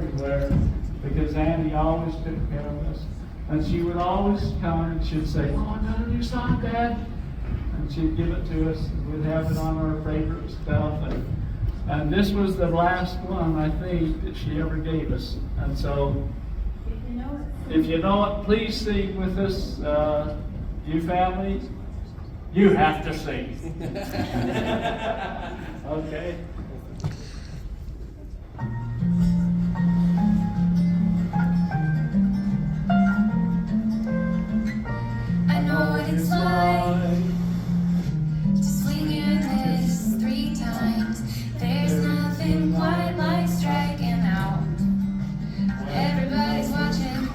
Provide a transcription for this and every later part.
everywhere because Annie always took care of us. And she would always come and she'd say, "Oh, I got a new song, Dad." And she'd give it to us, and we'd have it on our favorite stuff. And this was the last one, I think, that she ever gave us. And so, if you know it, please sing with us. You families, you have to sing. Okay. I know what it's like to swing your miss 3 times. There's nothing quite like striking out. Everybody's watching.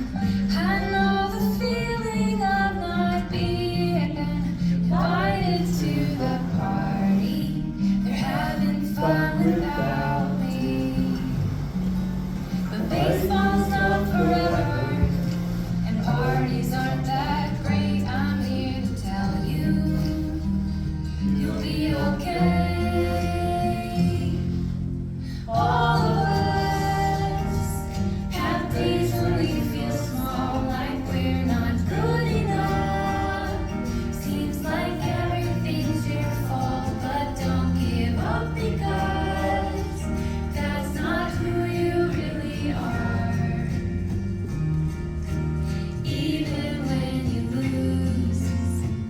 I know the feeling of not being invited to the party. They're having fun without me. But baseball's not forever, and parties aren't that great. I'm here to tell you, you'll be okay. All of us have days when we feel small, like we're not good enough. Seems like everything's your fault, but don't give up because that's not who you really are. Even when you lose,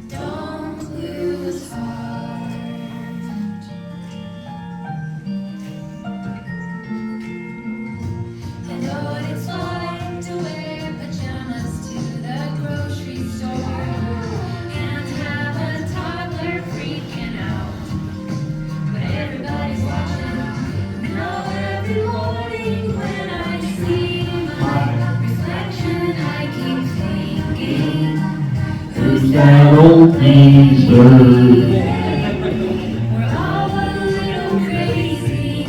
don't lose heart. I know what it's like to wear pajamas to the grocery store and have a toddler freaking out. But everybody's watching. Now every morning when I see my reflection, I keep thinking, Who's that old geezer? we're all a little crazy,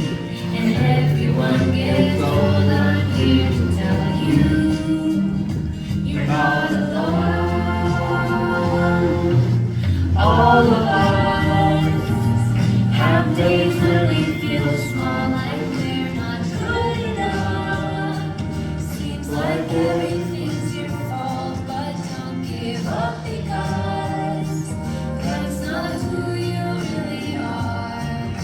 and everyone gets old. I'm here to tell you, you're not alone. All of us have days when we feel small, like we're not good enough. Seems like everything's your fault, but don't give up because that's not who you really are.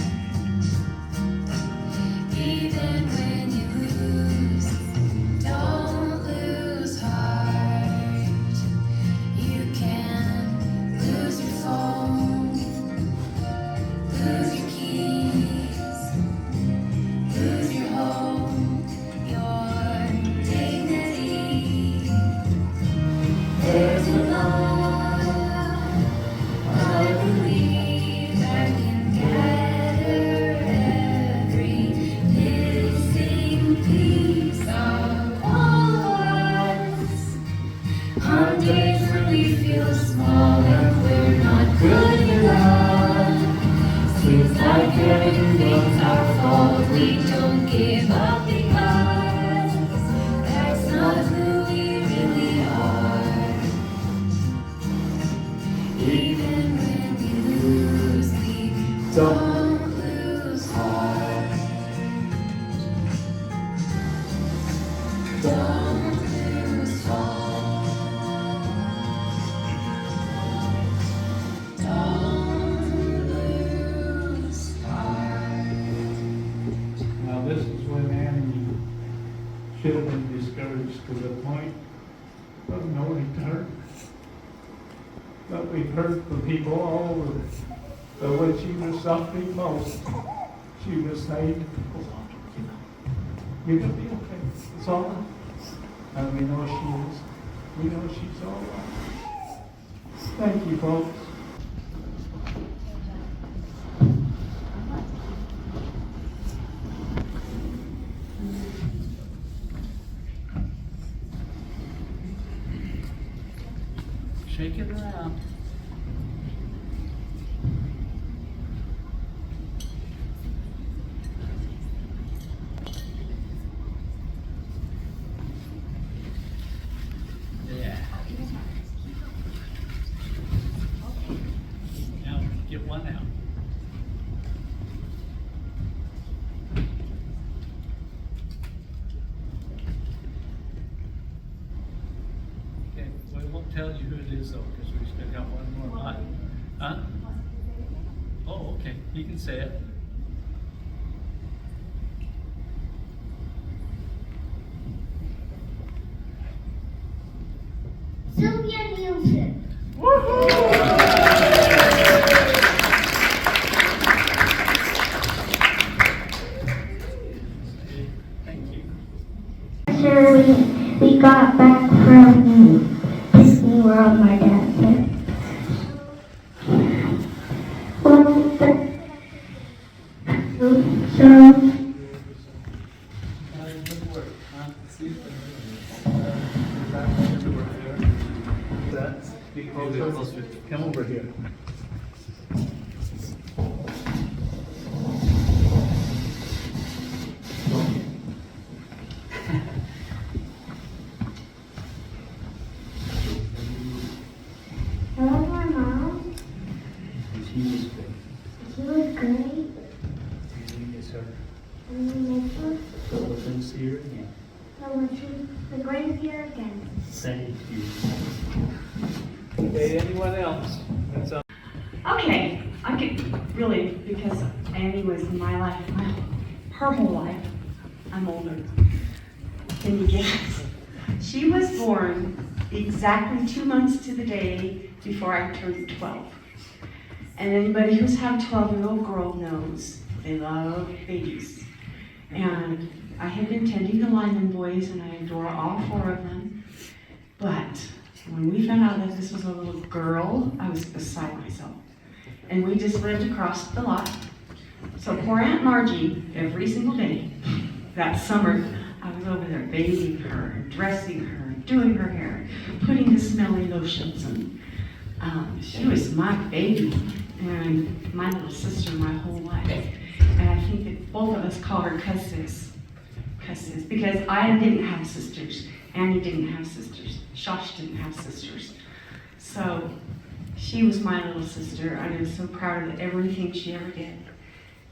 Even when you lose, don't lose heart. You can lose your phone, lose your keys, lose your home, your dignity. There's a love, I believe, that can gather every missing piece of all of us. On days when we feel small and we're not good enough, seems like everything's our fault. We don't give up because that's not who we really are. Even when we lose, we don't lose heart. Don't lose heart. Don't lose heart. Now this is when Annie should have been discouraged to the point of no return. But we've heard from people all over that when she was suffering most, she was saying, "You're gonna be okay. It's all right." And we know she is. We know she's all right. Thank you, folks. Shake it around. Yeah. Now get one out. tell you who it is though, because we still got one more line. Huh? Oh, okay, you can say it. Sylvia Nielsen. Thank you. After we got back from Disney World, my dad said, well, so Good work, huh? See? Be closer. Come over here. hello, my mom. She was great. She was great. We miss her. And we miss her. So we're gonna see her again. So we're going to see her again. Thank you. Okay, anyone else? That's all. Okay, I could really, because Annie was in my life, her whole life. I'm older than you guess. She was born exactly 2 months to the day before I turned 12. And anybody who's had a 12-year-old girl knows they love babies. And I have been tending the Lyman boys, and I adore all 4 of them. But when we found out that this was a little girl, I was beside myself. And we just lived across the lot. So poor Aunt Margie, every single day, that summer, I was over there bathing her, dressing her, doing her hair, putting the smelly lotions on. She was my baby and my little sister my whole life. And I think that both of us call her cusses, because I didn't have sisters. Annie didn't have sisters. Shosh didn't have sisters. So she was my little sister. I was so proud of everything she ever did.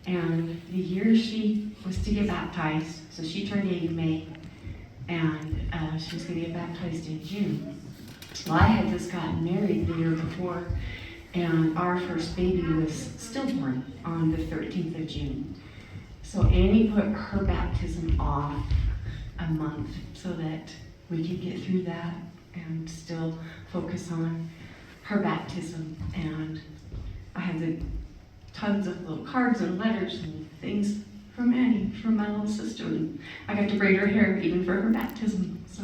And the year she was to get baptized, so she turned 8 in May, and she was going to get baptized in June. Well, I had just gotten married the year before, and our first baby was stillborn on the 13th of June. So Annie put her baptism off a month so that we could get through that and still focus on her baptism. And I had the tons of little cards and letters and things from Annie, from my little sister. And I got to braid her hair even for her baptism. So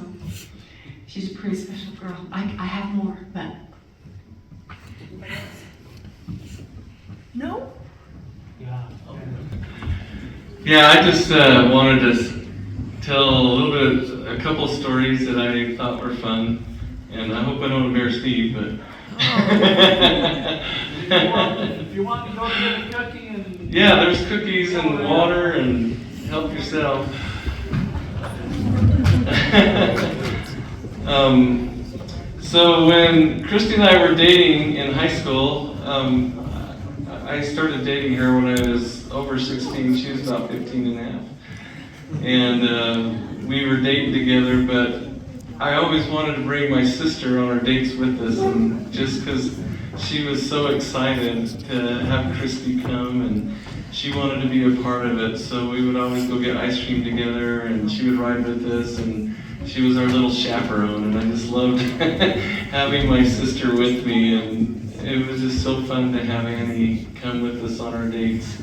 she's a pretty special girl. I have more, but no? Yeah. Yeah, I just wanted to tell a couple stories that I thought were fun, and I hope I don't embarrass Steve, but. If you want to go get a cookie and. Yeah, there's cookies and water, and help yourself. So when Christy and I were dating in high school, I started dating her when I was over 16. She was about 15 and a half. And we were dating together, but I always wanted to bring my sister on our dates with us, and just because she was so excited to have Christy come, and she wanted to be a part of it, so we would always go get ice cream together, and she would ride with us, and she was our little chaperone, and I just loved having my sister with me, and it was just so fun to have Annie come with us on our dates.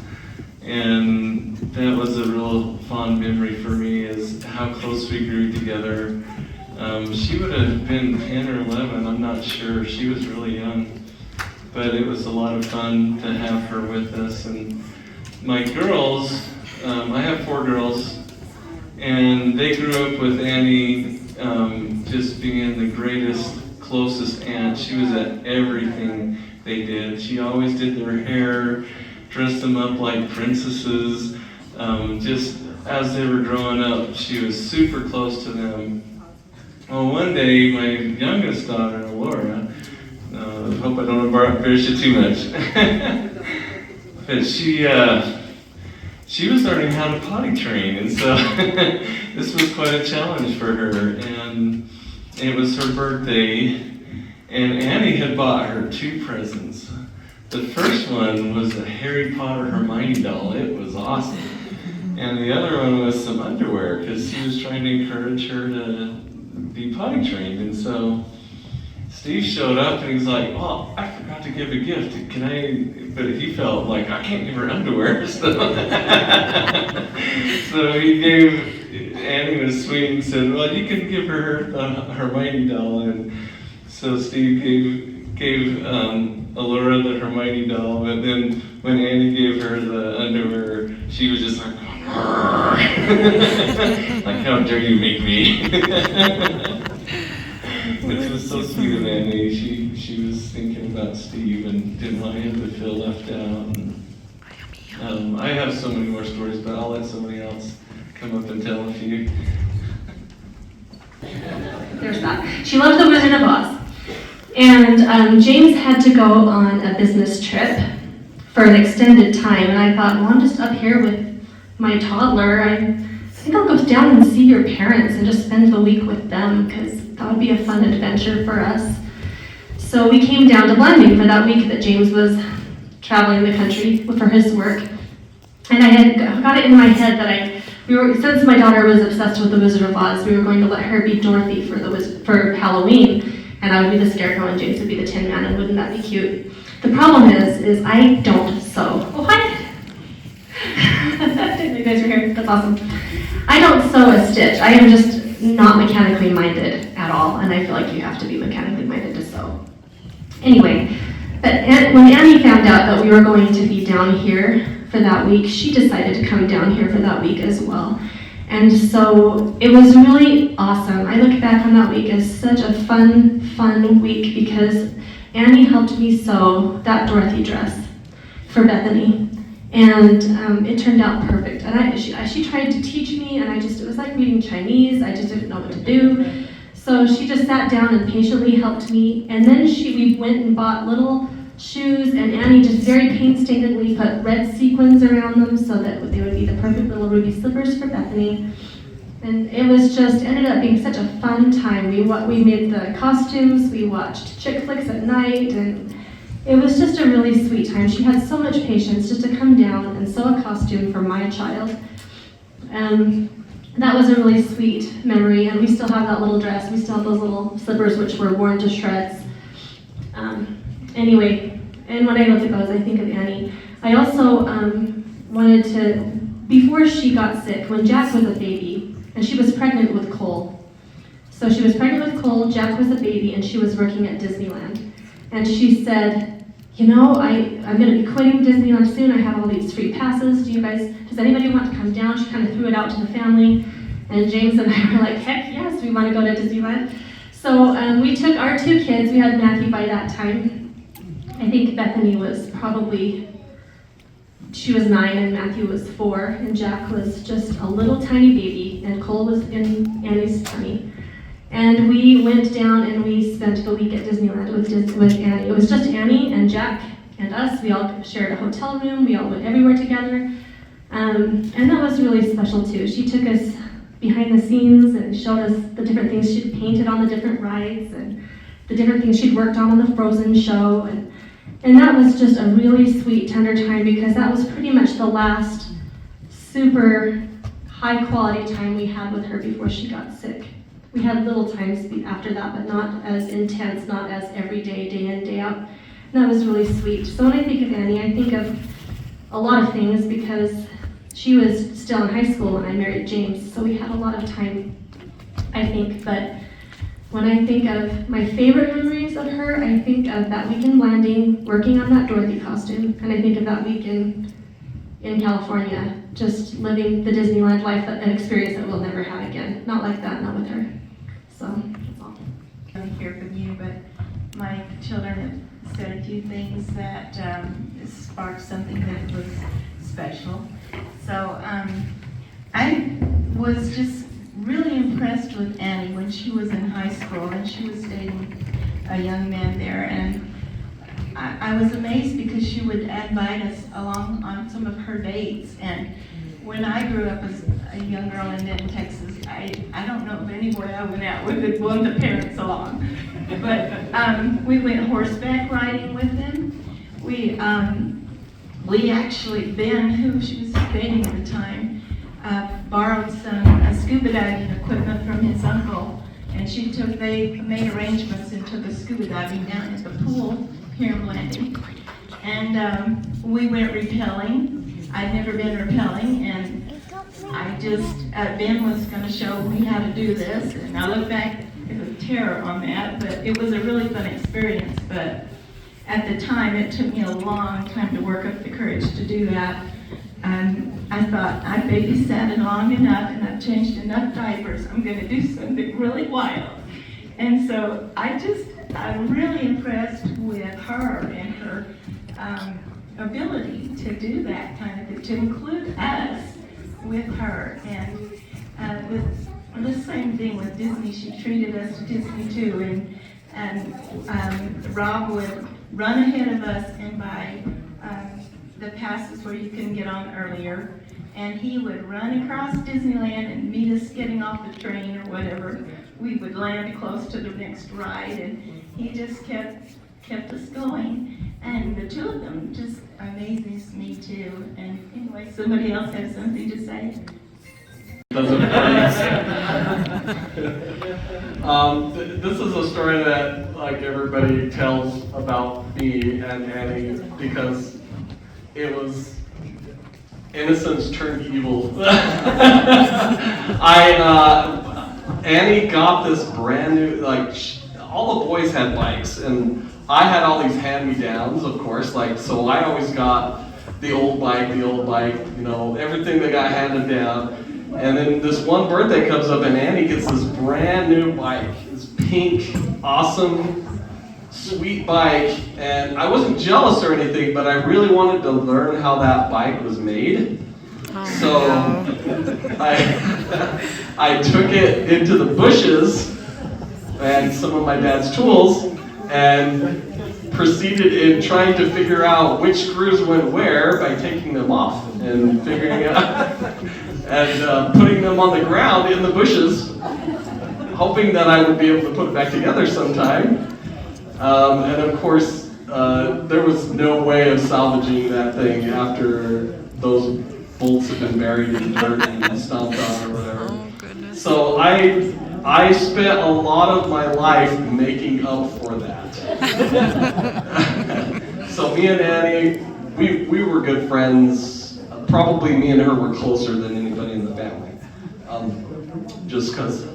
And that was a real fond memory for me, is how close we grew together. She would have been 10 or 11, I'm not sure. She was really young. But it was a lot of fun to have her with us. And my girls, I have 4 girls, and they grew up with Annie just being the greatest, closest aunt. She was at everything they did. She always did their hair, dressed them up like princesses. Just as they were growing up, she was super close to them. Well, one day, my youngest daughter, Laura, hope I don't embarrass you too much, but she was learning how to potty train, and so this was quite a challenge for her. And it was her birthday, And Annie had bought her 2 presents. The first one was a Harry Potter Hermione doll. It was awesome. And the other one was some underwear, because she was trying to encourage her to be potty trained. And so Steve showed up and he's like, "Oh, I forgot to give a gift. Can I?" But he felt like, I can't give her underwear. So, so he gave, Annie was sweet and said, "Well, you can give her the Hermione doll." And so Steve gave Allura the Hermione doll, but then when Annie gave her the underwear, she was just like, like, "How dare you make me?" Which was so sweet of Annie. She was thinking about Steve and didn't want him to feel left out. And, I have so many more stories, but I'll let somebody else come up and tell a few. There's that. She loved The Wizard of Oz. And James had to go on a business trip for an extended time. And I thought, well, I'm just up here with my toddler. I think I'll go down and see your parents and just spend the week with them, because that would be a fun adventure for us. So we came down to Blanding for that week that James was traveling the country for his work. And I had got it in my head that since my daughter was obsessed with The Wizard of Oz, we were going to let her be Dorothy for Halloween, and I would be the Scarecrow and James would be the Tin Man, and wouldn't that be cute? The problem is I don't sew. Oh, hi! You guys are here, that's awesome. I don't sew a stitch. I am just not mechanically minded at all, and I feel like you have to be mechanically minded to sew. Anyway, but when Annie found out that we were going to be down here for that week, she decided to come down here for that week as well. And so it was really awesome. I look back on that week as such a fun week, because Annie helped me sew that Dorothy dress for Bethany. And it turned out perfect. And she tried to teach me, and it was like reading Chinese. I just didn't know what to do. So she just sat down and patiently helped me. And then we went and bought little shoes, and Annie just very painstakingly put red sequins around them so that they would be the perfect little ruby slippers for Bethany. And it was just ended up being such a fun time. We made the costumes, we watched chick flicks at night, and it was just a really sweet time. She had so much patience just to come down and sew a costume for my child. That was a really sweet memory, and we still have that little dress. We still have those little slippers which were worn to shreds. Anyway, and when I look at those, I think of Annie. I also wanted to, before she got sick, when Jack was a baby, and she was pregnant with Cole. So she was pregnant with Cole, Jack was a baby, and she was working at Disneyland. And she said, "You know, I'm going to be quitting Disneyland soon. I have all these free passes. Does anybody want to come down?" She kind of threw it out to the family. And James and I were like, heck yes, we want to go to Disneyland. So we took our 2 kids. We had Matthew by that time. I think Bethany was she was 9 and Matthew was 4. And Jack was just a little tiny baby. And Cole was in Annie's tummy. And we went down and we spent the week at Disneyland with Annie. It was just Annie and Jack and us. We all shared a hotel room. We all went everywhere together. And that was really special too. She took us behind the scenes and showed us the different things she'd painted on the different rides and the different things she'd worked on the Frozen show. And that was just a really sweet, tender time, because that was pretty much the last super high quality time we had with her before she got sick. We had little times after that, but not as intense, not as every day, day in, day out. And that was really sweet. So when I think of Annie, I think of a lot of things, because she was still in high school when I married James, so we had a lot of time, I think. But when I think of my favorite memories of her, I think of that week in Blanding, working on that Dorothy costume, and I think of that week in California, just living the Disneyland life, an experience that we'll never have again. Not like that, not with her. So, that's all. I hear from you, but my children have said a few things that sparked something that was special. So I was just really impressed with Annie when she was in high school, and she was dating a young man there, and I was amazed because she would invite us along on some of her dates. And when I grew up as a young girl in Denton, Texas, I don't know of any boy I went out with that won the parents along. But we went horseback riding with them. We actually, Ben, who she was dating at the time, borrowed some scuba diving equipment from his uncle, and they made arrangements and took us scuba diving down at the pool here in Blanding. And we went rappelling. I'd never been rappelling, and Ben was going to show me how to do this, and I look back with terror on that, but it was a really fun experience. But at the time, it took me a long time to work up the courage to do that. And I thought, I've babysat it long enough, and I've changed enough diapers. I'm going to do something really wild. And so I'm really impressed with her and her ability to do that kind of thing, to include us with her. And with the same thing with Disney, she treated us to Disney too. And Rob would run ahead of us and buy the passes where you can get on earlier. And he would run across Disneyland and meet us getting off the train or whatever. We would land close to the next ride, and he just kept us going. And the two of them just amazes me too. And anyway, somebody else has something to say? This is a story that like everybody tells about me and Annie because it was innocence turned evil. Annie got this brand new, all the boys had bikes, and I had all these hand-me-downs, of course, so I always got the old bike, everything that got handed down. And then this one birthday comes up and Annie gets this brand new bike, this pink, awesome, sweet bike. And I wasn't jealous or anything, but I really wanted to learn how that bike was made. So I took it into the bushes and some of my dad's tools and proceeded in trying to figure out which screws went where by taking them off and figuring out and putting them on the ground in the bushes, hoping that I would be able to put it back together sometime. And of course, there was no way of salvaging that thing after those bolts had been buried in dirt and stomped on or whatever. Oh, goodness. So I spent a lot of my life making up for that. So me and Annie, we were good friends. Probably me and her were closer than anybody in the family. Just because.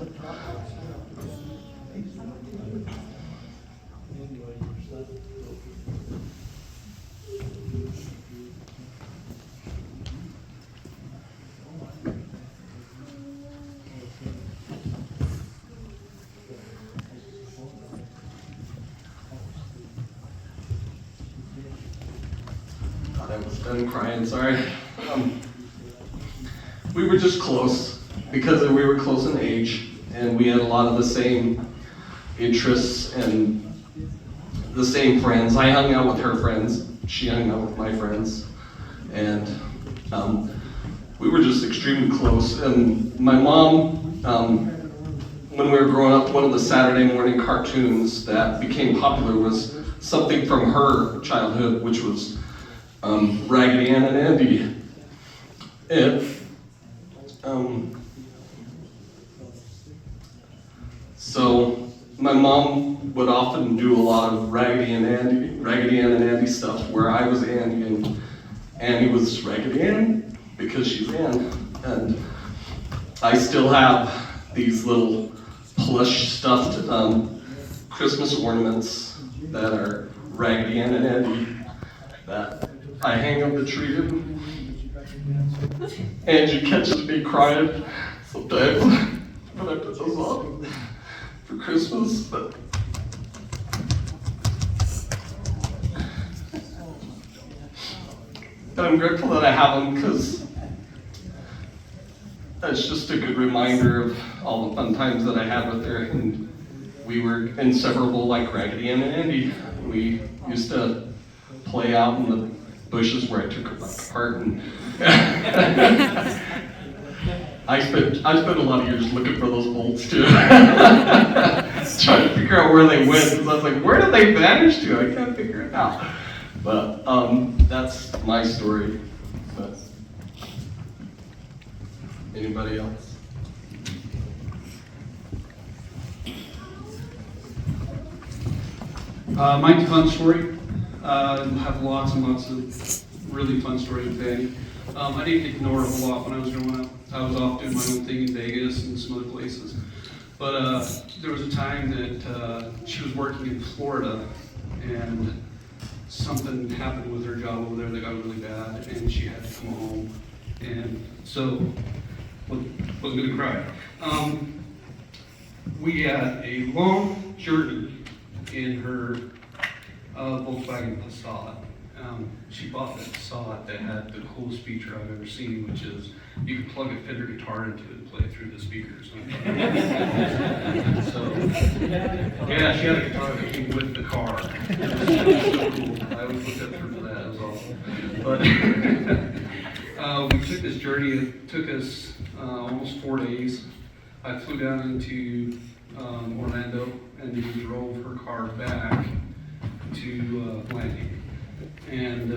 I was done crying, sorry. We were just close because we were close in age and we had a lot of the same interests and the same friends. I hung out with her friends, she hung out with my friends, and we were just extremely close. And my mom, when we were growing up, one of the Saturday morning cartoons that became popular was something from her childhood, which was Raggedy Ann and Andy. And so my mom would often do a lot of Raggedy Ann and Andy stuff where I was Andy and Andy was Raggedy Ann because she's Ann. And I still have these little plush stuffed Christmas ornaments that are Raggedy Ann and Andy that I hang up the tree in. Angie catches me crying sometimes when I put those on for Christmas, but I'm grateful that I have them because it's just a good reminder of all the fun times that I had with her, and we were inseparable like Raggedy Ann and Andy. We used to play out in the bushes where I took her bike apart, and I spent a lot of years looking for those bolts too, trying to figure figure out where they went, because I was like, where did they vanish to? I can't figure it out. But that's my story. But anybody else? Mine's a fun story. I have lots and lots of really fun stories with Annie. I didn't get to know her a whole lot when I was growing up. I was off doing my own thing in Vegas and some other places. But there was a time that she was working in Florida, and something happened with her job over there that got really bad, and she had to come home. And so, wasn't gonna cry. We had a long journey in her Volkswagen Passat. She bought that Passat that had the coolest feature I've ever seen, which is you could plug a Fender guitar into it and play it through the speakers. So, yeah, she had a guitar that came with the car. It was so cool. I always looked up for that. It was awesome. But we took this journey. It took us almost 4 days. I flew down into Orlando, and then we drove her car back to Blanding. And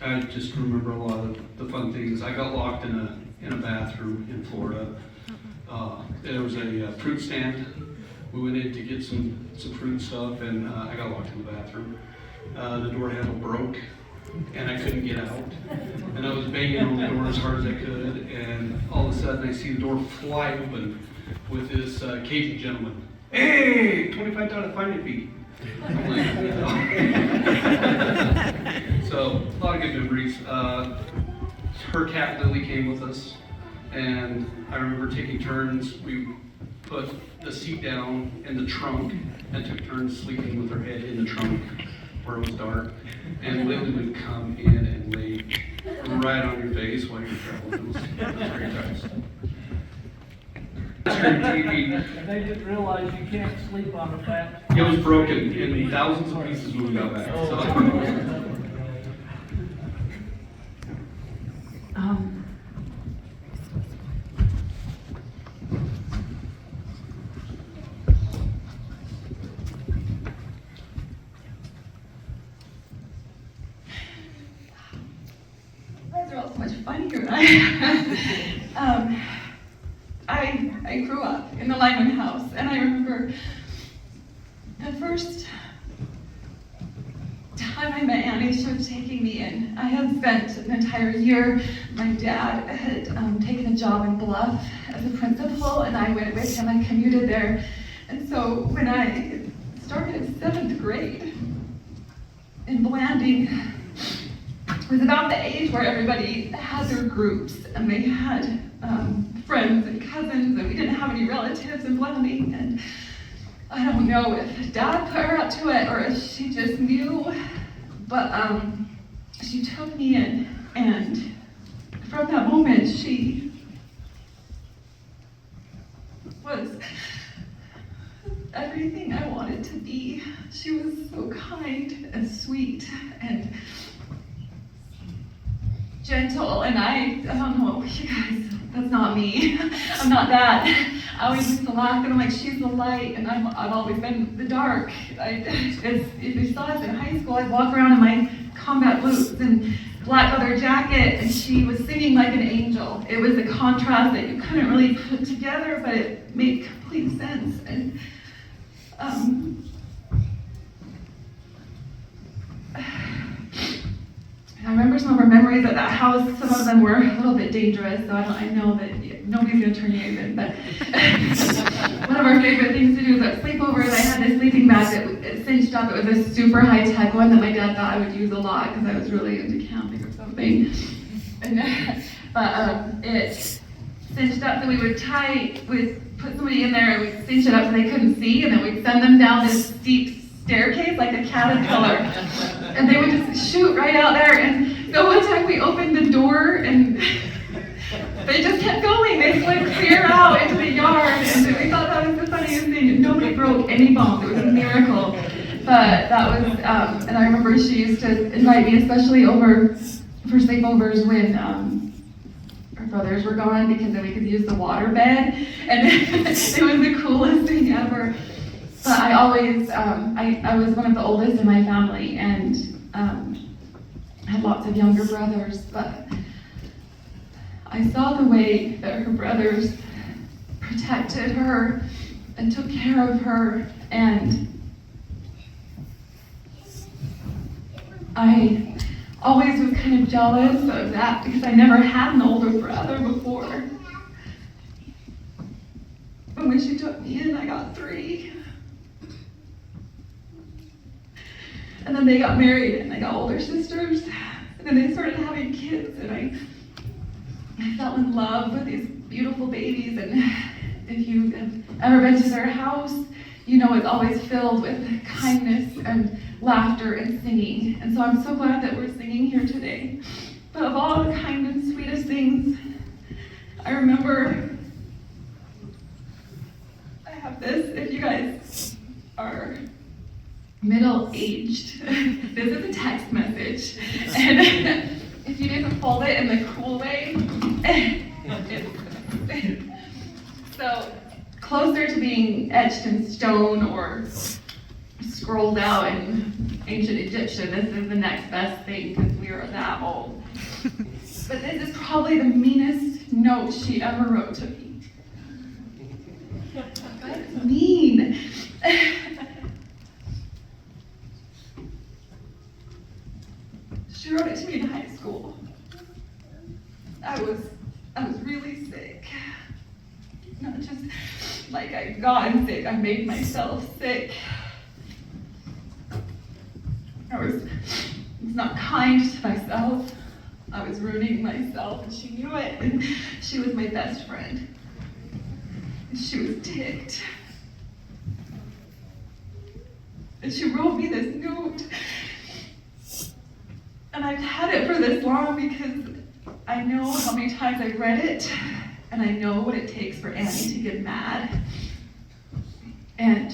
I just remember a lot of the fun things. I got locked in a bathroom in Florida. There was a fruit stand. We went in to get some fruit stuff, and I got locked in the bathroom. The door handle broke, and I couldn't get out. And I was banging on the door as hard as I could, and all of a sudden I see the door fly open with this Cajun gentleman. Hey, $25 finding fee. I'm like, so, a lot of good memories. Her cat Lily came with us, and I remember taking turns. We put the seat down in the trunk and took turns sleeping with her head in the trunk where it was dark. And Lily would come in and lay right on your face while you were traveling. It was very nice. TV. They didn't realize you can't sleep on a fat. It was broken in thousands of pieces when we got back. So. Guys are all so much funnier than I grew up in the Lyman house, and I remember the first time I met Annie, she was taking me in. I had spent an entire year. My dad had taken a job in Bluff as a principal, and I went with him. I commuted there. And so when I started 7th grade in Blanding, it was about the age where everybody had their groups, and they had friends and cousins, and we didn't have any relatives in Blanding. And I don't know if Dad put her up to it or if she just knew, but she took me in, and from that moment, she was everything I wanted to be. She was so kind and sweet and gentle, and I don't know, you guys, that's not me. I'm not that. I always used to laugh, and I'm like, she's the light, and I've always been the dark. If you saw us in high school, I'd walk around in my combat boots and black leather jacket, and she was singing like an angel. It was a contrast that you couldn't really put together, but it made complete sense. And I remember some of our memories at that house. Some of them were a little bit dangerous, so I know that nobody's gonna turn you in. But one of our favorite things to do was at sleepovers. I had this sleeping bag that cinched up. It was a super high-tech one that my dad thought I would use a lot because I was really into camping or something. And, but it cinched up, so we'd put somebody in there and we'd cinch it up so they couldn't see, and then we'd send them down this steep staircase like a caterpillar, and they would just shoot right out there. And so one time we opened the door and they just kept going. They slid clear out into the yard, and we thought that was the funniest thing. Nobody broke any bones. It was a miracle. But that was, and I remember she used to invite me, especially over for sleepovers when our brothers were gone, because then we could use the water bed, and it was the coolest thing ever. But I always, I was one of the oldest in my family, and had lots of younger brothers, but I saw the way that her brothers protected her and took care of her, and I always was kind of jealous of that because I never had an older brother before. But when she took me in, I got 3. And then they got married and I got older sisters. And then they started having kids, and I fell in love with these beautiful babies. And if you have ever been to their house, you know it's always filled with kindness and laughter and singing. And so I'm so glad that we're singing here today. But of all the kind and sweetest things, I remember, I have this, if you guys are middle-aged, this is a text message. And if you didn't fold it in the cool way, so closer to being etched in stone or scrolled out in ancient Egyptian, this is the next best thing because we are that old. But this is probably the meanest note she ever wrote to me. That's mean. She wrote it to me in high school. I was really sick. Not just like I'd gotten sick, I made myself sick. I was not kind to myself. I was ruining myself, and she knew it, and she was my best friend. And she was ticked. And she wrote me this note. And I've had it for this long because I know how many times I read it, and I know what it takes for Annie to get mad. And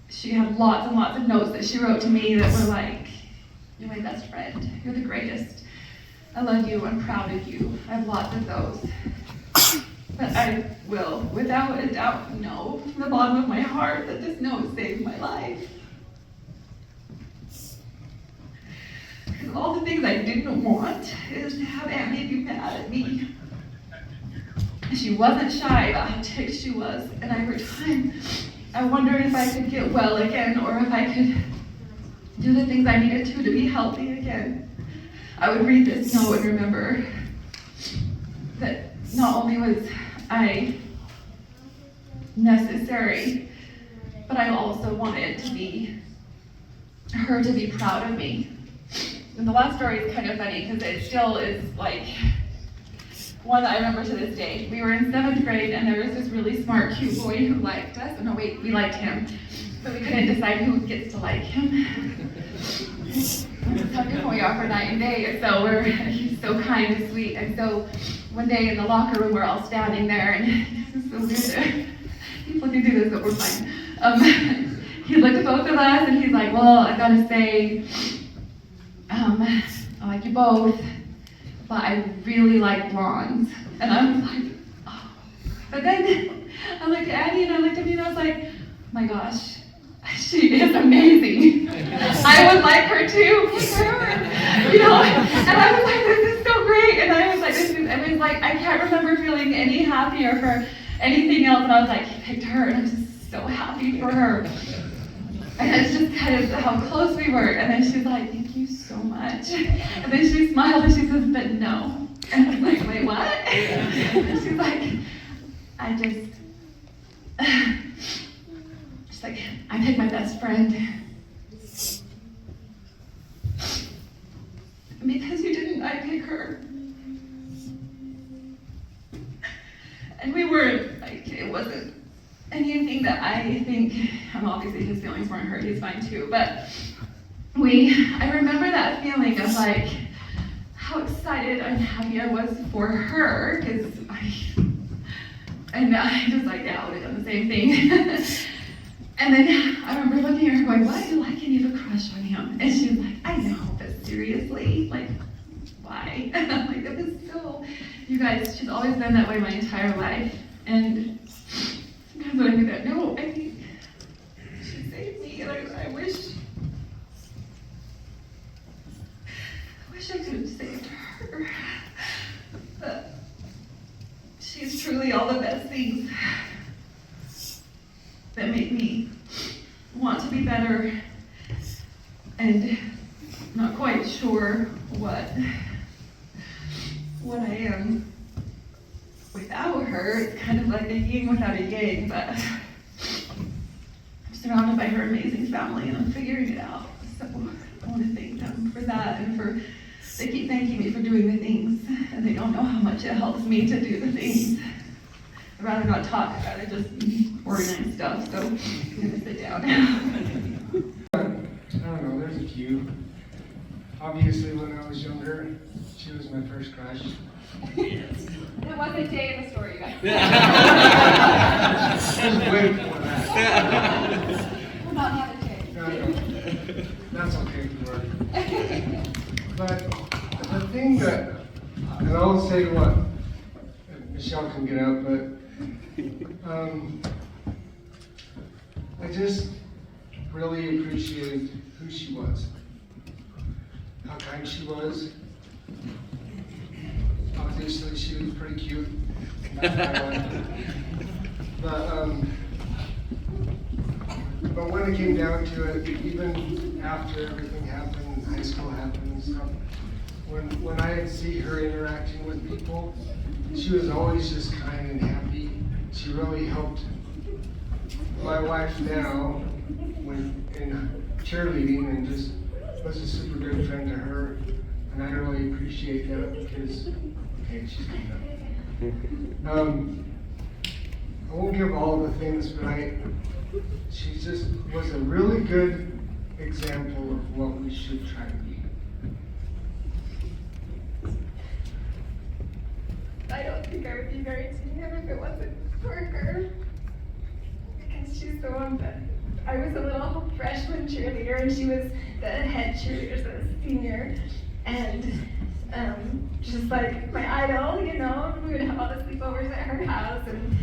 she had lots and lots of notes that she wrote to me that were like, "You're my best friend. You're the greatest. I love you. I'm proud of you." I have lots of those. But I will, without a doubt, know from the bottom of my heart that this note saved my life. Because all the things I didn't want is to have Annie be mad at me. She wasn't shy about how ticked she was, and every time I wondered if I could get well again or if I could do the things I needed to be healthy again. I would read this note and remember that not only was I necessary, but I also wanted her to be proud of me. And the last story is kind of funny because it still is like one that I remember to this day. We were in 7th grade and there was this really smart, cute boy who liked us. No, wait, we liked him. But we couldn't decide who gets to like him. That's how different we are for night and day. So he's so kind and sweet. And so one day in the locker room, we're all standing there, and this is so weird. People can do this, but we're fine. He looked at both of us and he's like, "Well, I gotta say, I like you both, but I really like blondes." And I was like, oh. But then I looked at Annie and I looked at me and I was like, my gosh, she is amazing. I would like her too. Pick her. You know, and I was like, this is so great. And I was like, I can't remember feeling any happier for anything else. And I was like, he picked her, and I'm just so happy for her. And it's just kind of how close we were. And then she's like, "Thank you so much." And then she smiled and she says, "But no." And I was like, "Wait, what?" And she's like, she's like, "I picked my best friend." Because you didn't, I pick her. And we weren't, like, it wasn't anything that I think, obviously his feelings weren't hurt, he's fine too, but I remember that feeling of like, how excited and happy I was for her, because I just like, yeah, I would have done the same thing. And then I remember looking at her going, "Why do I can you have a crush on him?" And she was like, "I know, but seriously, like, why?" And I'm like, that was so, you guys, she's always been that way my entire life. And sometimes when I think that, no, I think things that make me want to be better and not quite sure what I am without her. It's kind of like a yin without a yang, but I'm surrounded by her amazing family and I'm figuring it out. So I want to thank them for that and they keep thanking me for doing the things and they don't know how much it helps me to do the things. I'd rather not talk, I'd rather just organize stuff, so I'm gonna sit down now. I don't know, there's a few. Obviously, when I was younger, she was my first crush. It wasn't Jay in the story, you guys. It was way before that. We're not having Jay. No, that's okay for her. But the thing that, and I'll say what, Michelle can get up, but I just really appreciated who she was, how kind she was. Obviously, she was pretty cute. But when it came down to it, even after everything happened, high school happened and stuff, when I'd see her interacting with people, she was always just kind and happy. She really helped my wife now in cheerleading and just was a super good friend to her. And I really appreciate that because, okay, she's coming up. I won't give all the things, but she just was a really good example of what we should try to be. I don't think I would be married to him if it wasn't for her. Because she's the one that, I was a little freshman cheerleader and she was the head cheerleader, so a senior. And just like my idol, you know, we would have all the sleepovers at her house and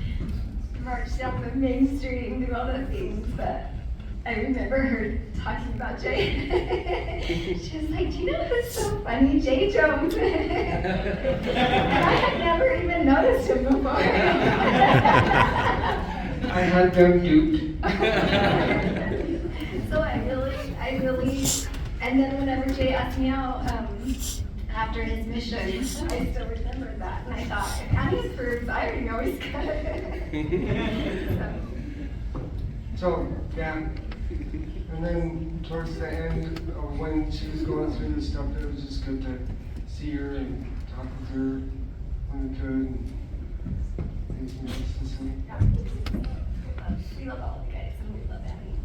march down the main street and do all the things. But I remember her talking about Jay. She was like, do you know who's so funny? Jay Jones. And I had never even noticed him before. I had them duped. So I really, and then whenever Jay asked me out after his mission, I still remembered that. And I thought, if Annie's proves, I already know he's good. So, yeah. And then towards the end, or when she was going through this stuff, it was just good to see her and talk with her when we could. And anything else to say? We love all the guys and we love Annie.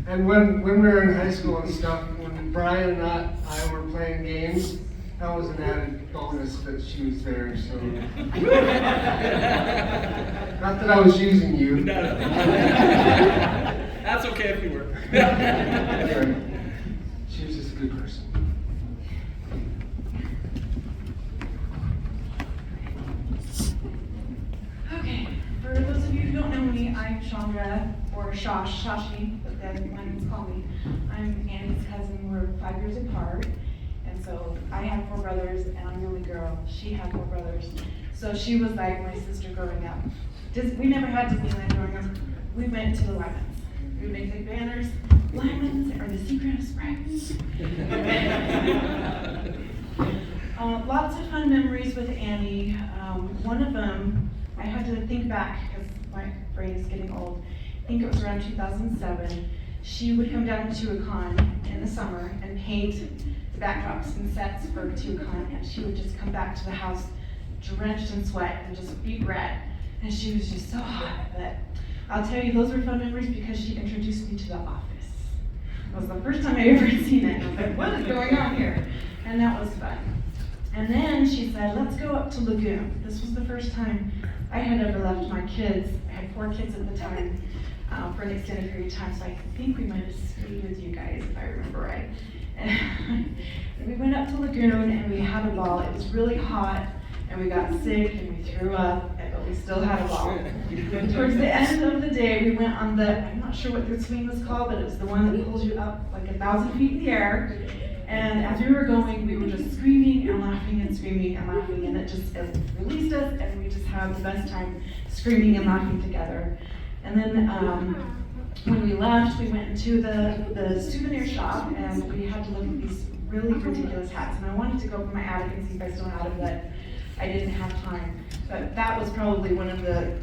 And when we were in high school and stuff, when Brian and I were playing games, that was an added bonus that she was there. So, not that I was using you. That's okay if you were. Anyway, she was just a good person. Okay, for those of you who don't know me, I'm Chandra, or Shashi, but then my name's call me. I'm Annie's cousin. We're 5 years apart, and so I have 4 brothers, and I'm the only girl. She had 4 brothers, so she was like my sister growing up. We never had Disneyland growing up. We went to the Lyman's. We would make big banners. Lyman's are the secret of Springs. Lots of fun memories with Annie. One of them, I had to think back because my brain is getting old. I think it was around 2007. She would come down to Tuacahn in the summer and paint the backdrops and sets for Tuacahn, and she would just come back to the house drenched in sweat and just beet red. And she was just so hot. But I'll tell you, those were fun memories because she introduced me to The Office. It was the first time I ever had seen it. I was like, what is going on here? And that was fun. And then she said, let's go up to Lagoon. This was the first time I had ever left my kids. I had 4 kids at the time for an extended period of time, so I think we might have stayed with you guys, if I remember right. And we went up to Lagoon and we had a ball. It was really hot and we got sick and we threw up, but we still had a ball. Towards the end of the day, we went on the, I'm not sure what the swing was called, but it was the one that pulls you up like 1,000 feet in the air. And as we were going, we were just screaming and laughing and screaming and laughing, and it released us, and we just had the best time screaming and laughing together. And then when we left, we went into the souvenir shop, and we had to look at these really ridiculous hats. And I wanted to go for my attic and see if I still had them, but I didn't have time. But that was probably one of the,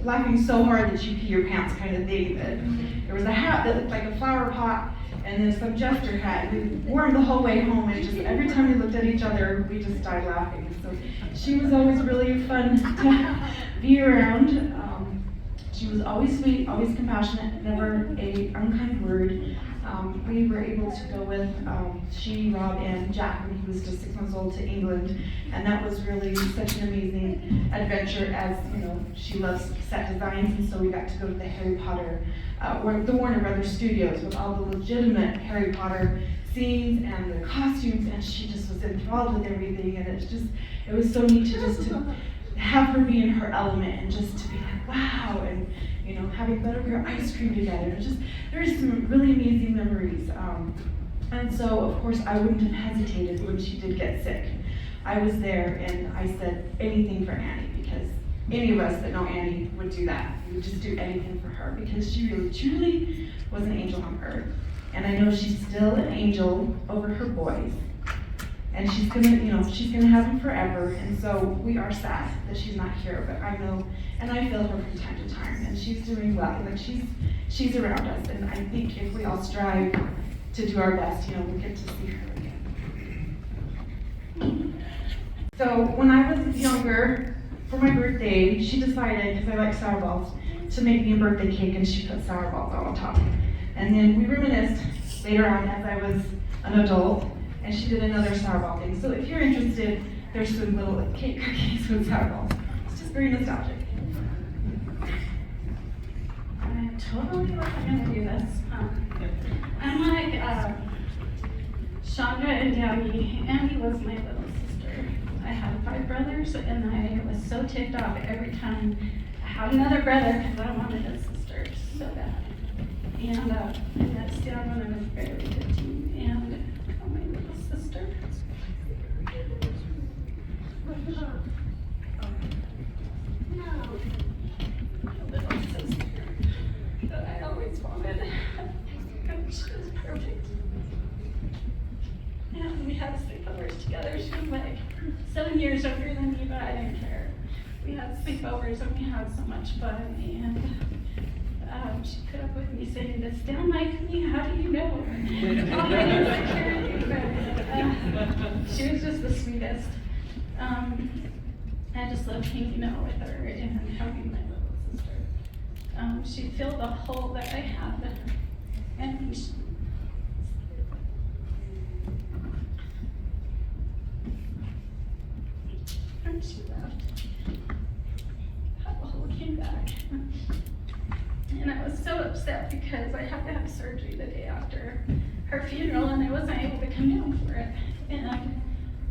laughing so hard that you pee your pants kind of thing. That there was a hat that looked like a flower pot, and then some jester hat. We wore them the whole way home, and just every time we looked at each other, we just died laughing. So she was always really fun to be around. She was always sweet, always compassionate, never an unkind word. We were able to go with she, Rob, and Jack when he was just 6 months old to England, and that was really such an amazing adventure. As you know, she loves set designs, and so we got to go to the Harry Potter, the Warner Brothers Studios with all the legitimate Harry Potter scenes and the costumes, and she just was enthralled with everything, and it was so neat to have her be in her element and just to be like, wow, and you know, having butterbeer ice cream together. There's some really amazing memories. And so, of course, I wouldn't have hesitated when she did get sick. I was there, and I said anything for Annie, because any of us that know Annie would do that. We would just do anything for her, because she really, truly was an angel on earth. And I know she's still an angel over her boys. And she's gonna have him forever. And so we are sad that she's not here, but I know, and I feel her from time to time, and she's doing well. Like she's around us, and I think if we all strive to do our best, we get to see her again. So when I was younger, for my birthday, she decided, because I like sour balls, to make me a birthday cake, and she put sour balls on top. And then we reminisced later on as I was an adult, and she did another sour ball thing. So if you're interested, there's some little cake cookies with sour balls. It's just very nostalgic. I totally wasn't gonna do this. I'm like Chandra and Gabby. Annie was my little sister. I had 5 brothers, and I was so ticked off every time I had another brother because I wanted a sister so bad. And I met Stan when I was barely 15, and my little sister. My little sister that I always wanted. And she was perfect. And we had sleepovers together. She was like 7 years younger than me, but I didn't care. We had sleepovers and we had so much fun. And she put up with me saying, "This down like me, how do you know?" All my insecurity, but she was just the sweetest. I just loved hanging out with her and having my little sister. She filled the hole that I had, and she left. The hole came back. And I was so upset because I had to have surgery the day after her funeral, and I wasn't able to come down for it. And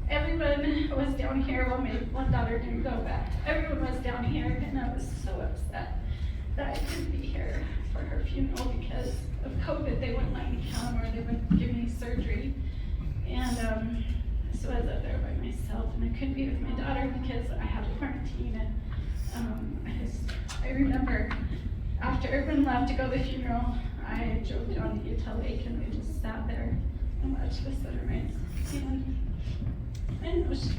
everyone was down here. Well, my one daughter didn't go back. Everyone was down here, and I was so upset that I couldn't be here for her funeral because of COVID. They wouldn't let me come, or they wouldn't give me surgery. And so I was up there by myself, and I couldn't be with my daughter because I had a quarantine. And I remember after everyone left to go to the funeral, I drove down to Utah Lake, and we just sat there and watched the sunrise. And I know she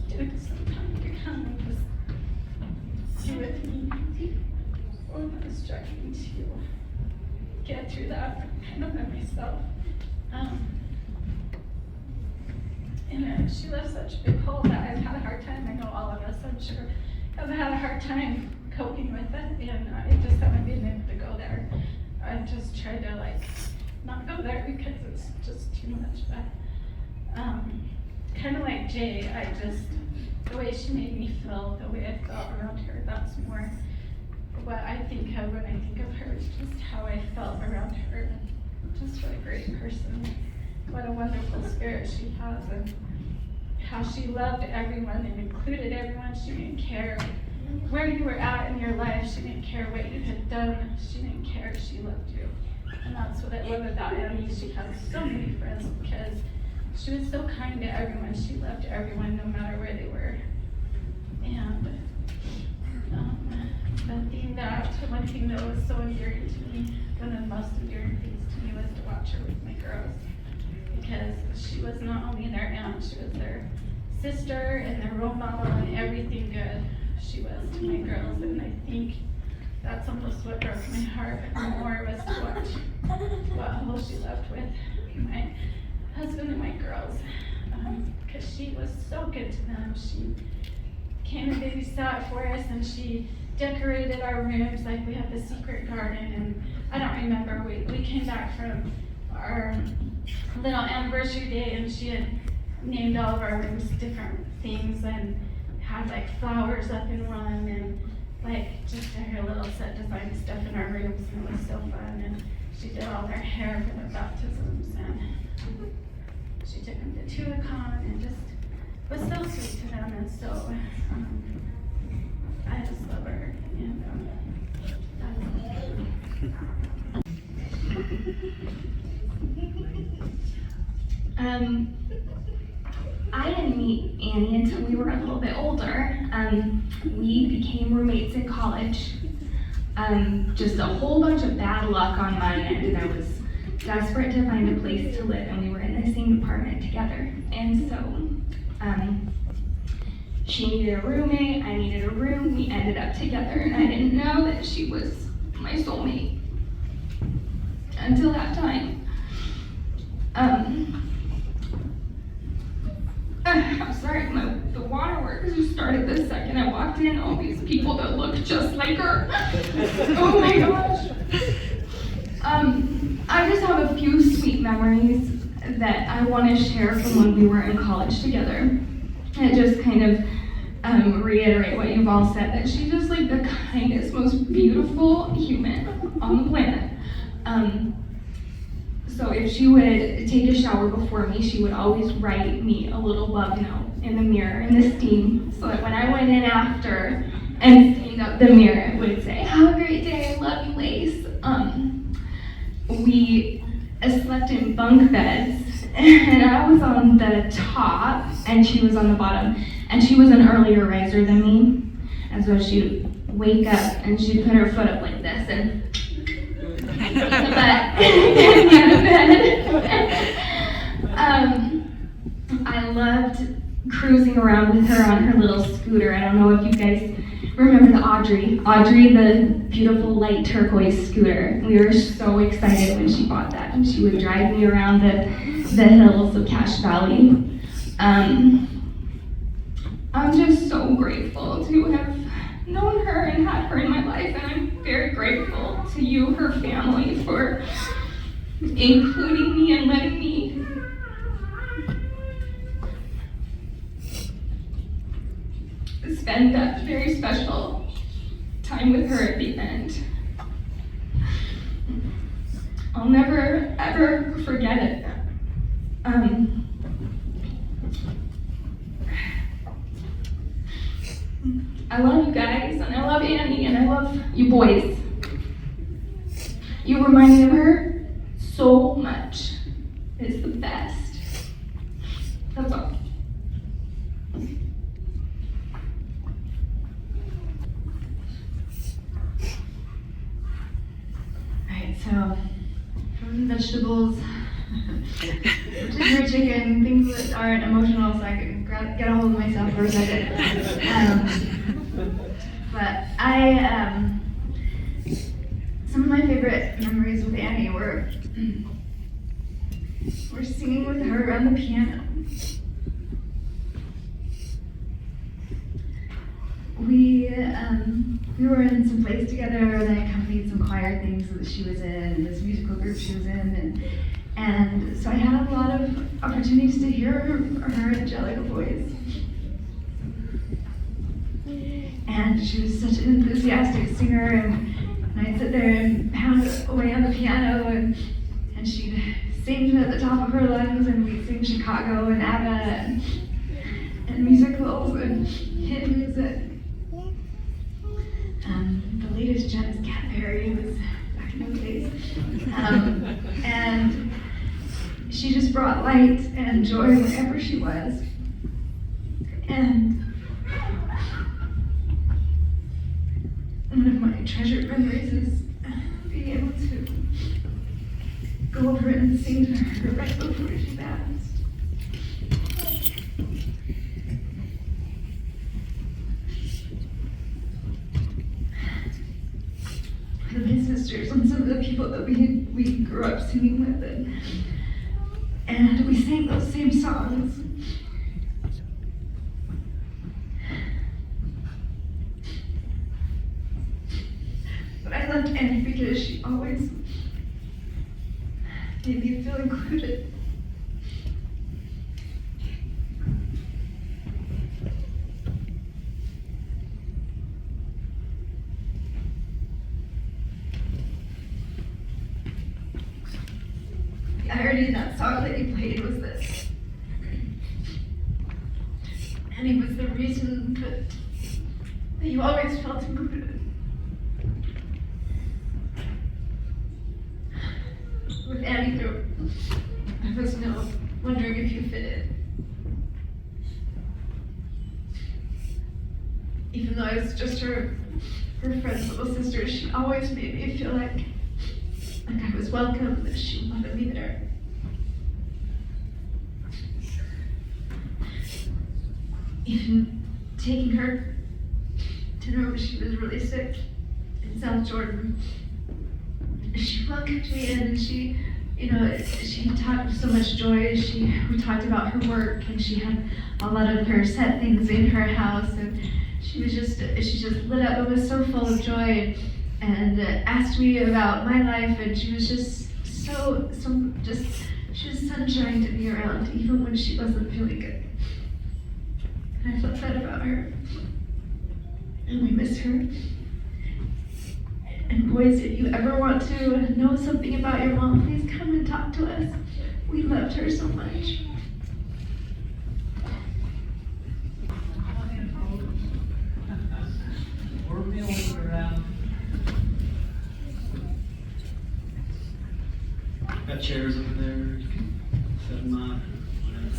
took some time to come and just be with me. And I was struggling to get through that kind of by myself. And she left such a big hole that I've had a hard time. I know all of us, I'm sure, have had a hard time coping with it, and I just haven't been able to go there. I've just tried to not go there because it's just too much. But kind of like Jay, the way she made me feel, the way I felt around her, that's more what I think of when I think of her, is just how I felt around her. Just what a great person, what a wonderful spirit she has, and how she loved everyone and included everyone. She didn't care where you were at in your life. She didn't care what you had done. She didn't care. She loved you. And that's what I love about Annie. She has so many friends because she was so kind to everyone. She loved everyone no matter where they were. And one thing that was so endearing to me, one of the most endearing things to me was to watch her with my girls. Because she was not only their aunt, she was their sister and their role model and everything good she was to my girls. And I think that's almost what broke my heart more, was to watch who she loved with my husband and my girls. Because she was so good to them. She came and babysat for us, and she decorated our rooms. Like, we have the secret garden, and I don't remember, we came back from our little anniversary day, and she had named all of our rooms different things and had like flowers up in one, and like just her little set design stuff in our rooms, and it was so fun. And she did all their hair for their baptisms, and she took them to Tuacahn, and just was so sweet to them. And so I just love her, and I didn't meet Annie until we were a little bit older. We became roommates in college. Just a whole bunch of bad luck on my end, and I was desperate to find a place to live, and we were in the same apartment together. And so, she needed a roommate, I needed a room, we ended up together, and I didn't know that she was my soulmate until that time. I'm sorry, the waterworks just started the second I walked in. All these people that looked just like her. Oh my gosh. I just have a few sweet memories that I want to share from when we were in college together. And just kind of reiterate what you've all said, that she's just like the kindest, most beautiful human on the planet. So if she would take a shower before me, she would always write me a little love note in the mirror, in the steam, so that when I went in after and steamed up the mirror, it would say, "Have a great day, I love you, Lace." We slept in bunk beds, and I was on the top, and she was on the bottom, and she was an earlier riser than me, and so she'd wake up, and she'd put her foot up like this, and I loved cruising around with her on her little scooter. I don't know if you guys remember the Audrey, the beautiful light turquoise scooter. We were so excited when she bought that, and she would drive me around the hills of Cache Valley. I'm just so grateful to have known her and had her in my life, and I'm very grateful to you, her family, for including me and letting me spend that very special time with her at the end. I'll never, ever forget it. I love you guys, and I love Annie, and I love you boys. You remind me of her so much. It's the best. That's all. Alright, so frozen vegetables, rotisserie chicken, things that aren't emotional, so I can get a hold of myself for a second. But some of my favorite memories with Annie were singing with her on the piano. We were in some plays together, and I accompanied some choir things that she was in, and this musical group she was in, and so I had a lot of opportunities to hear her angelic voice. And she was such an enthusiastic singer, and I'd sit there and pound away on the piano, and she'd sing at the top of her lungs, and we'd sing Chicago and ABBA and musicals and hit music. The latest Janis Cadbury was back nowadays. And she just brought light and joy wherever she was. And one of my treasured memories is being able to go over and sing to her right before she passed. And my sisters and some of the people that we grew up singing with, and we sang those same songs. But I loved Annie because she always made me feel included. The irony in that song that you played was this. Annie was the reason that you always felt included. With Annie, there was no wondering if you fit in. Even though I was just her friend's little sister, she always made me feel like I was welcome, that she wanted me there. Even taking her to know when she was really sick in South Jordan, she welcomed me in, and she talked with so much joy. We talked about her work, and she had a lot of her set things in her house, and she just lit up. It was so full of joy, and asked me about my life, and she was just she was sunshine to be around, even when she wasn't feeling good. And I felt that about her, and we miss her. And boys, if you ever want to know something about your mom, please come and talk to us. We loved her so much. We're milling around. Got chairs over there, you can set them up, whatever.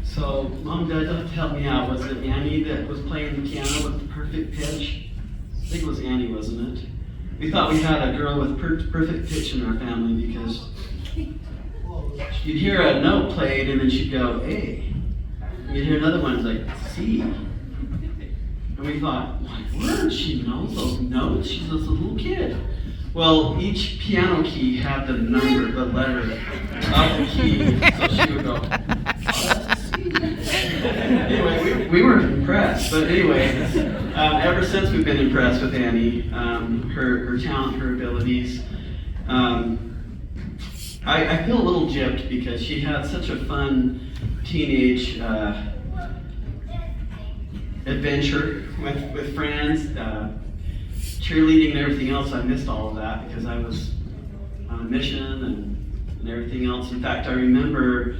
So, Mom, Dad, have to help me out. Was it Annie that was playing the piano with the perfect pitch? I think it was Annie, wasn't it? We thought we had a girl with perfect pitch in our family because you'd hear a note played and then she'd go A. You'd hear another one, it's like C. And we thought, my word, she knows those notes. She's just a little kid. Well, each piano key had the number, the letter of the key. So she would go, anyway, we were impressed. But anyway, ever since we've been impressed with Annie, her talent, her abilities. I feel a little gypped because she had such a fun teenage adventure with friends, cheerleading and everything else. I missed all of that because I was on a mission and everything else. In fact, I remember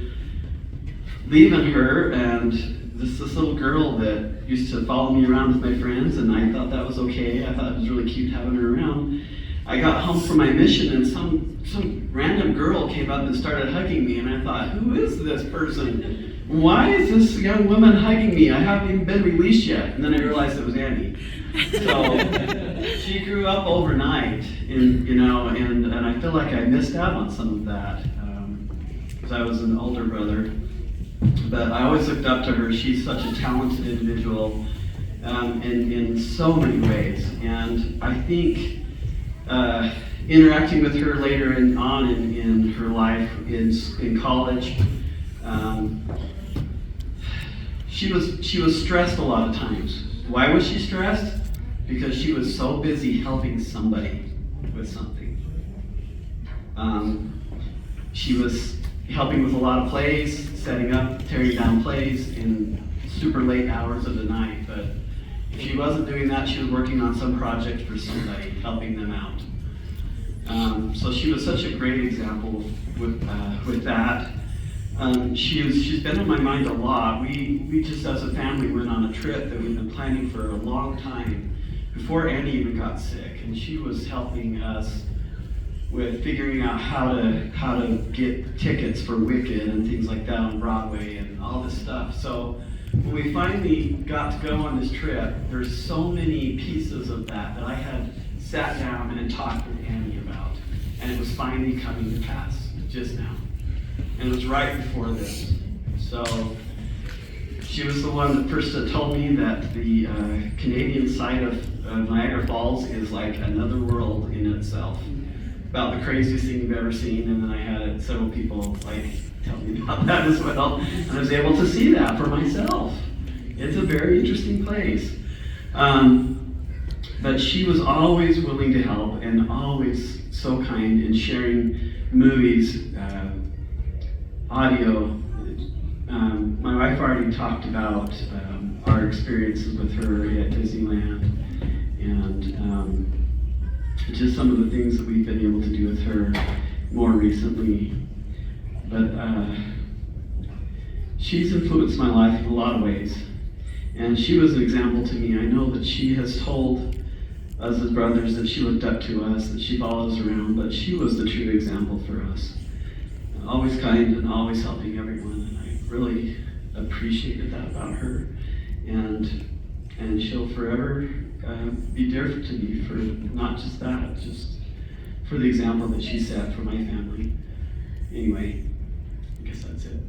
leaving her, and this little girl that used to follow me around with my friends, and I thought that was okay. I thought it was really cute having her around. I got home from my mission, and some random girl came up and started hugging me, and I thought, who is this person? Why is this young woman hugging me? I haven't even been released yet. And then I realized it was Annie. So she grew up overnight, and I feel like I missed out on some of that because I was an older brother. But I always looked up to her. She's such a talented individual in so many ways. And I think interacting with her later on in her life in college, she was stressed a lot of times. Why was she stressed? Because she was so busy helping somebody with something. She was helping with a lot of plays, setting up, tearing down plays in super late hours of the night. But if she wasn't doing that, she was working on some project for somebody, helping them out. So she was such a great example with that. She's been on my mind a lot. We just as a family went on a trip that we've been planning for a long time. before Annie even got sick, and she was helping us with figuring out how to get tickets for Wicked and things like that on Broadway and all this stuff. So when we finally got to go on this trip, there's so many pieces of that I had sat down and talked with Annie about, and it was finally coming to pass just now. And it was right before this. So she was the one that first told me that the Canadian side of Niagara Falls is like another world in itself. About the craziest thing you've ever seen, and then I had several people like tell me about that as well. And I was able to see that for myself. It's a very interesting place. But she was always willing to help and always so kind in sharing movies, audio. My wife already talked about our experiences with her at Disneyland, and just some of the things that we've been able to do with her more recently. But she's influenced my life in a lot of ways, and she was an example to me. I know that she has told us as brothers that she looked up to us, that she followed us around, but she was the true example for us. Always kind and always helping everyone, and I really appreciated that about her. And she'll forever be dear to me for not just that, just for the example that she set for my family. Anyway, I guess that's it.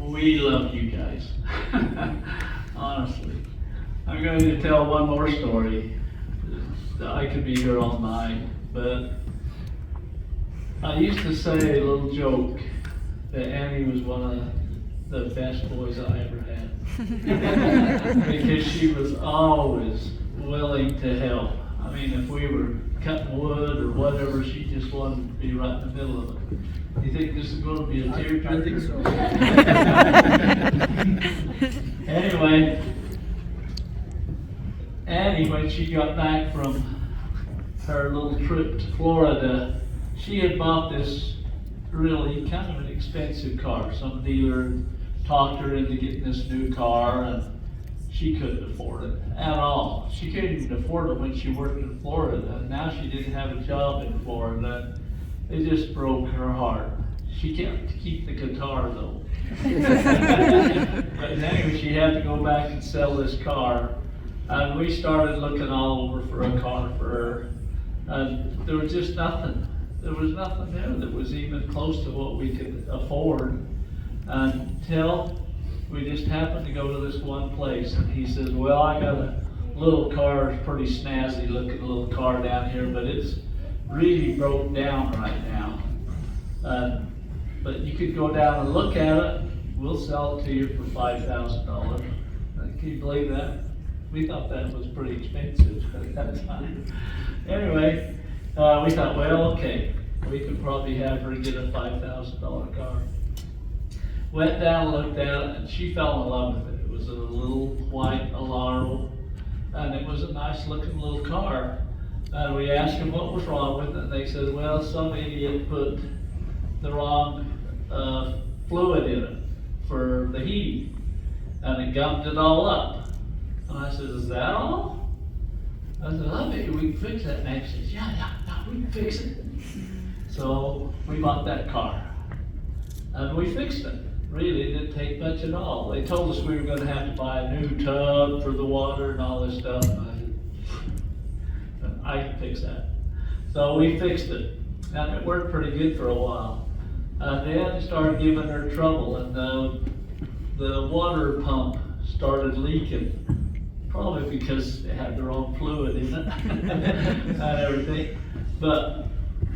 We love you guys. Honestly. I'm going to tell one more story. I could be here all night, but I used to say a little joke that Annie was one of the best boys I ever had. Because she was always willing to help. I mean, if we were cutting wood or whatever, she just wanted to be right in the middle of it. You think this is going to be a tearjerker? I think so. Anyway, Annie, when she got back from her little trip to Florida, she had bought this really kind of an expensive car. Some dealer talked her into getting this new car, and she couldn't afford it at all. She couldn't even afford it when she worked in Florida, and now she didn't have a job in Florida. It just broke her heart. She kept to keep the guitar though. But anyway, she had to go back and sell this car. And we started looking all over for a car for her. And there was just nothing. There was nothing there that was even close to what we could afford. Until we just happened to go to this one place. And he says, well, I got a little car, pretty snazzy looking little car down here, but it's really broke down right now. But you could go down and look at it. We'll sell it to you for $5,000. Can you believe that? We thought that was pretty expensive at that time. Anyway, we thought, well, okay, we could probably have her get a $5,000 car. Went down, looked at it, and she fell in love with it. It was a little white Alaro, and it was a nice looking little car. And we asked them what was wrong with it, and they said, well, some idiot put the wrong fluid in it for the heating, and it gummed it all up. And I said, is that all? I said, I bet we can fix that. And she said, yeah, we can fix it. So we bought that car, and we fixed it. Really, it didn't take much at all. They told us we were going to have to buy a new tub for the water and all this stuff. And I can fix that. So we fixed it, and it worked pretty good for a while. And then it started giving her trouble, and the water pump started leaking, probably because they had their own fluid in it and everything. But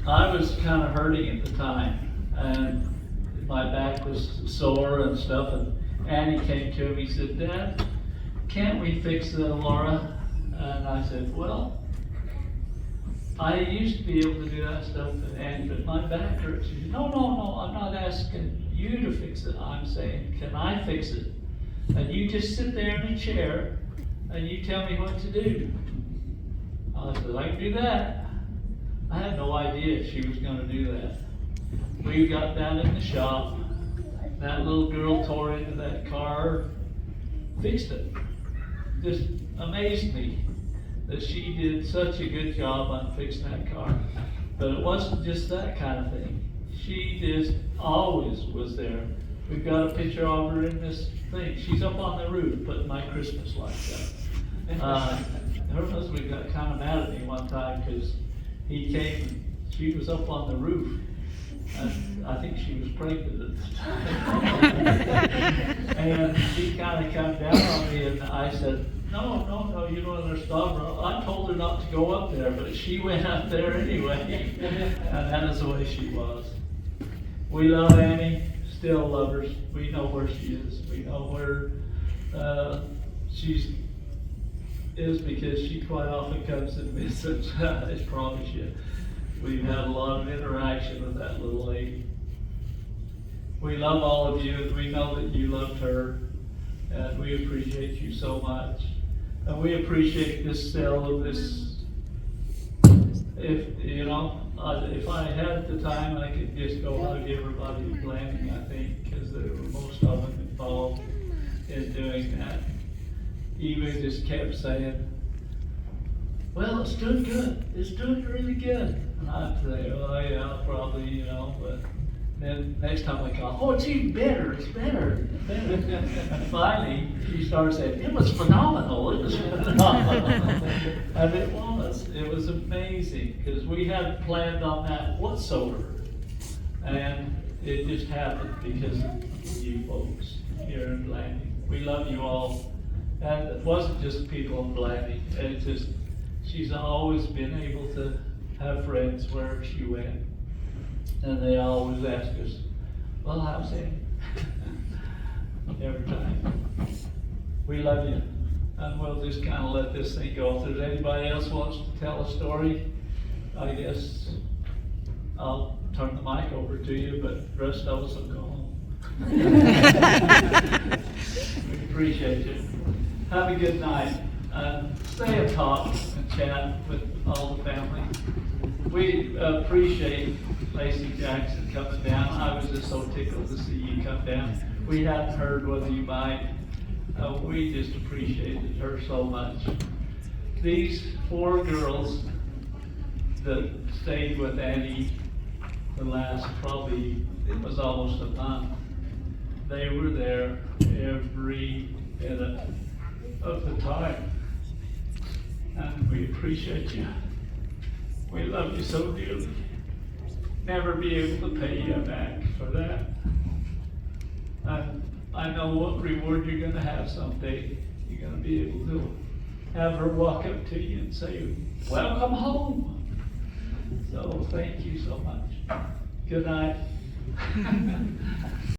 I was kind of hurting at the time, and my back was sore and stuff, and Annie came to me and said, Dad, can't we fix the Laura? And I said, well, I used to be able to do that stuff, and but my back hurts. She said, no, I'm not asking you to fix it. I'm saying, can I fix it? And you just sit there in a chair, and you tell me what to do. I said, I can do that. I had no idea she was going to do that. We got down in the shop, that little girl tore into that car, fixed it. Just amazed me that she did such a good job on fixing that car. But it wasn't just that kind of thing. She just always was there. We've got a picture of her in this thing. She's up on the roof putting my Christmas lights up. Her husband got kind of mad at me one time because he came, she was up on the roof. And I think she was pregnant at the time. And she kind of come down on me and I said, no, you don't understand. I told her not to go up there, but she went up there anyway. And that is the way she was. We love Annie, still love her. We know where she is. We know where she is because she quite often comes and visits. I promise you. We've had a lot of interaction with that little lady. We love all of you, and we know that you loved her, and we appreciate you so much. And we appreciate this sale of this. If I had the time, I could just go hug everybody at Blanding, I think, because there were most of them involved in doing that. Eva just kept saying, well, it's doing good. It's doing really good. And I'd say, oh yeah, probably, but then next time I call, oh, it's even better. It's better. And finally, she started saying, it was phenomenal. It was phenomenal. And it was. It was amazing because we hadn't planned on that whatsoever. And it just happened because of you folks here in Blanding. We love you all. And it wasn't just people in Blanding. It's just, she's always been able to have friends wherever she went. And they always ask us, well, how's it? Every time. We love you. And we'll just kind of let this thing go. If there's anybody else wants to tell a story, I guess I'll turn the mic over to you, but the rest of us will go home. We appreciate you. Have a good night. Stay and talk and chat with all the family. We appreciate Lacey Jackson coming down. I was just so tickled to see you come down. We hadn't heard whether you might. We just appreciated her so much. These 4 girls that stayed with Annie the last probably, it was almost a month. They were there every minute of the time. And we appreciate you. We love you so dearly. Never be able to pay you back for that. And I know what reward you're going to have someday. You're going to be able to have her walk up to you and say, welcome home. So thank you so much. Good night.